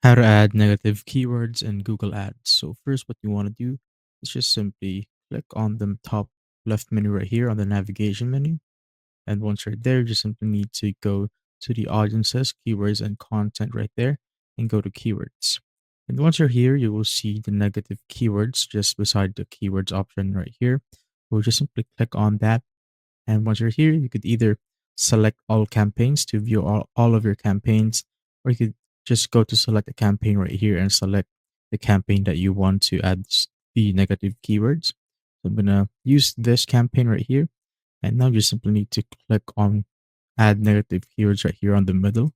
How to add negative keywords in Google Ads. So first, what you want to do is just simply click on the top left menu right here on the navigation menu. And once you're there, you just simply need to go to the audiences, keywords, and content right there and go to keywords. And once you're here, you will see the negative keywords just beside the keywords option right here. We'll just simply click on that. And once you're here, you could either select all campaigns to view all of your campaigns, or you could just go to select a campaign right here and select the campaign that you want to add the negative keywords. So I'm going to use this campaign right here. And now you simply need to click on add negative keywords right here on the middle.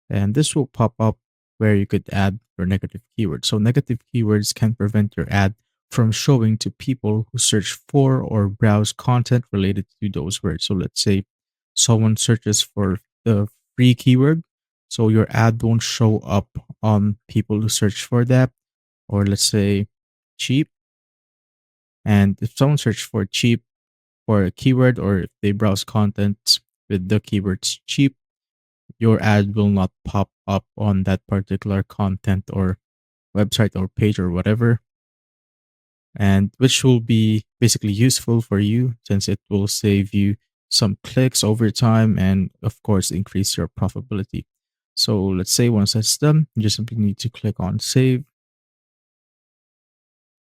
And this will pop up where you could add your negative keywords. So negative keywords can prevent your ad from showing to people who search for or browse content related to those words. So let's say someone searches for the free keyword, so your ad won't show up on people who search for that. Or let's say cheap, and if someone searches for cheap for a keyword, or if they browse content with the keywords cheap, your ad will not pop up on that particular content or website or page or whatever, and which will be basically useful for you since it will save you some clicks over time and of course increase your profitability. So let's say once that's done, you just simply need to click on save.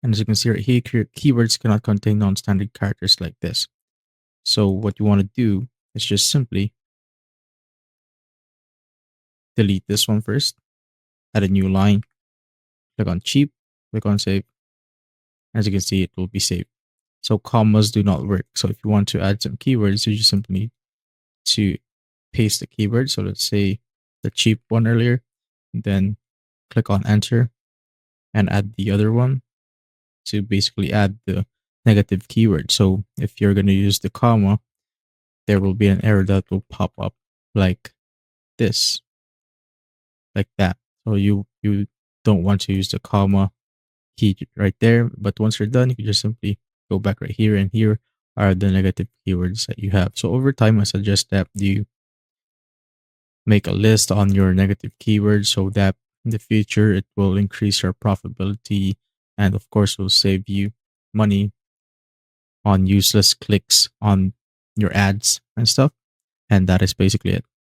And as you can see right here, keywords cannot contain non-standard characters like this. So what you want to do is just simply delete this one first, add a new line, click on cheap, click on save. As you can see, it will be saved. So commas do not work. So if you want to add some keywords, you just simply need to paste the keyword. So let's say the cheap one earlier, then click on enter and add the other one to basically add the negative keyword. So if you're going to use the comma, there will be an error that will pop up like this, like that. So you don't want to use the comma key right there. But once you're done, you can just simply go back right here, and here are the negative keywords that you have. So over time, I suggest that you make a list on your negative keywords so that in the future it will increase your profitability and of course will save you money on useless clicks on your ads and stuff. And that is basically it.